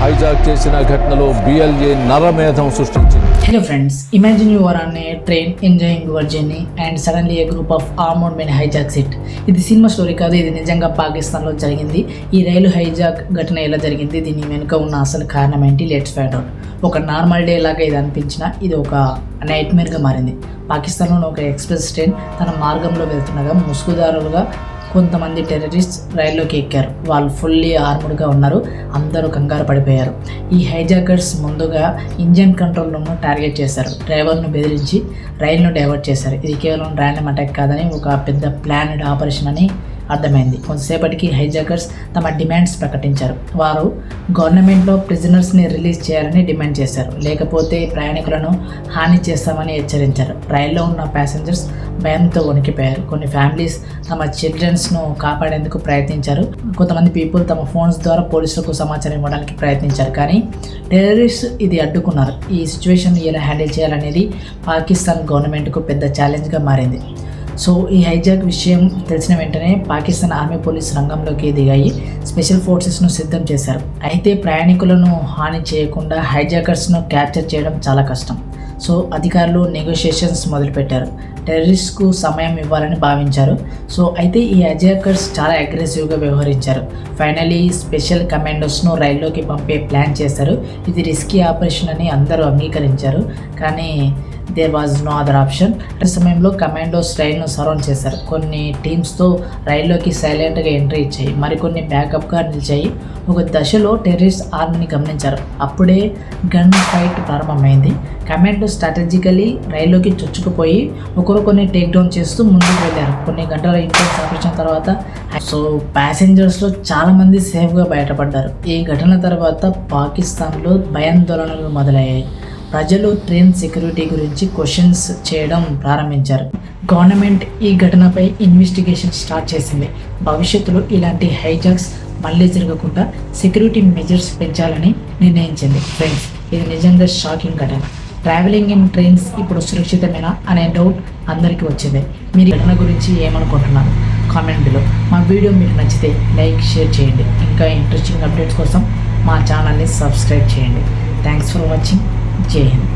Hijack చేసిన ఘటనలో BLA నరమేధం సృష్టించింది. Hello friends, imagine you are on a train enjoying your journey and suddenly a group of armed men hijacks it. ఇది cinema story కాదు, ఇది నిజంగా పాకిస్తాన్లో జరిగింది. ఈ రైలు హైజాక్ ఘటన ఎలా జరిగింది, దీని వెనుక ఉన్న అసలు కారణం ఏంటి, లెట్స్ ఫైండ్ అవుట్. ఒక నార్మల్ డే లాగా ఇది అనిపించినా ఇది ఒక నైట్ మేర్గా మారింది. పాకిస్తాన్లోని ఒక ఎక్స్ప్రెస్ ట్రైన్ తన మార్గంలో వెళ్తుండగా ముసుగుదారులుగా కొంతమంది టెర్రరిస్ట్ రైల్లోకి ఎక్కారు. వాళ్ళు ఫుల్లీ ఆర్మర్డ్గా ఉన్నారు. అందరూ కంగారు పడిపోయారు. ఈ హైజాకర్స్ ముందుగా ఇంజన్ కంట్రోల్ రూమ్ను టార్గెట్ చేశారు. డ్రైవర్ను బెదిరించి రైలును డైవర్ట్ చేశారు. ఇది కేవలం ర్యాండమ్ అటాక్ కాదని ఒక పెద్ద ప్లాన్డ్ ఆపరేషన్ అని అర్థమైంది. కొంతసేపటికి హైజాకర్స్ తమ డిమాండ్స్ ప్రకటించారు. వారు గవర్నమెంట్లో ప్రిజనర్స్ని రిలీజ్ చేయాలని డిమాండ్ చేశారు, లేకపోతే ప్రయాణికులను హాని చేస్తామని హెచ్చరించారు. రైల్లో ఉన్న ప్యాసింజర్స్ భయంతో వణికిపోయారు. కొన్ని ఫ్యామిలీస్ తమ చిల్డ్రన్స్ను కాపాడేందుకు ప్రయత్నించారు. కొంతమంది పీపుల్ తమ ఫోన్స్ ద్వారా పోలీసులకు సమాచారం ఇవ్వడానికి ప్రయత్నించారు. కానీ టెర్రరిస్ట్ ఇది అడ్డుకున్నారు. ఈ సిచ్యువేషన్ ఎలా హ్యాండిల్ చేయాలనేది పాకిస్తాన్ గవర్నమెంట్కు పెద్ద ఛాలెంజ్గా మారింది. సో ఈ హైజాక్ విషయం తెలిసిన వెంటనే పాకిస్తాన్ ఆర్మీ పోలీస్ రంగంలోకి దిగాయి. స్పెషల్ ఫోర్సెస్ను సిద్ధం చేశారు. అయితే ప్రయాణికులను హాని చేయకుండా హైజాకర్స్ను క్యాప్చర్ చేయడం చాలా కష్టం. సో అధికారులు నెగోషియేషన్స్ మొదలుపెట్టారు. టెర్రరిస్ట్కు సమయం ఇవ్వాలని భావించారు. సో అయితే ఈ హైజాకర్స్ చాలా అగ్రెసివ్గా వ్యవహరించారు. ఫైనలీ స్పెషల్ కమాండోస్ను రైల్లోకి పంపే ప్లాన్ చేశారు. ఇది రిస్కీ ఆపరేషన్ అని అందరూ అంగీకరించారు. కానీ there was no other option. అదే సమయంలో కమాండోస్ రైలును సరౌండ్ చేశారు. కొన్ని టీమ్స్తో రైల్లోకి సైలెంట్గా ఎంట్రీ ఇచ్చాయి, మరికొన్ని బ్యాకప్గా నిలిచాయి. ఒక దశలో టెర్రరిస్ట్ ఆర్మీని గమనించారు. అప్పుడే గన్ ఫైట్ ప్రారంభమైంది. కమాండో స్ట్రాటజికలీ రైల్లోకి చొచ్చుకుపోయి ఒకరికొన్ని టేక్ డౌన్ చేస్తూ ముందుకు వెళ్ళారు. కొన్ని గంటల ఇంటెన్స్ ఆపరేషన్ తర్వాత సో ప్యాసింజర్స్లో చాలామంది సేఫ్గా బయటపడ్డారు. ఈ ఘటన తర్వాత పాకిస్తాన్లో భయాందోళనలు మొదలయ్యాయి. ప్రజలు ట్రైన్ సెక్యూరిటీ గురించి క్వశ్చన్స్ చేయడం ప్రారంభించారు. గవర్నమెంట్ ఈ ఘటనపై ఇన్వెస్టిగేషన్ స్టార్ట్ చేసింది. భవిష్యత్తులో ఇలాంటి హైజాక్స్ మళ్ళీ జరగకుండా సెక్యూరిటీ మెజర్స్ పెంచాలని నిర్ణయించింది. ఫ్రెండ్స్, ఇది నిజంగా షాకింగ్ ఘటన. ట్రావెలింగ్ ఇన్ ట్రైన్స్ ఇప్పుడు సురక్షితమేనా అనే డౌట్ అందరికీ వచ్చింది. మీరు ఈ ఘటన గురించి ఏమనుకుంటున్నారు కామెంట్ బిలో. మా వీడియో మీకు నచ్చితే లైక్, షేర్ చేయండి. ఇంకా ఇంట్రెస్టింగ్ అప్డేట్స్ కోసం మా ఛానల్ని సబ్స్క్రైబ్ చేయండి. Thanks for watching. జై హింద్.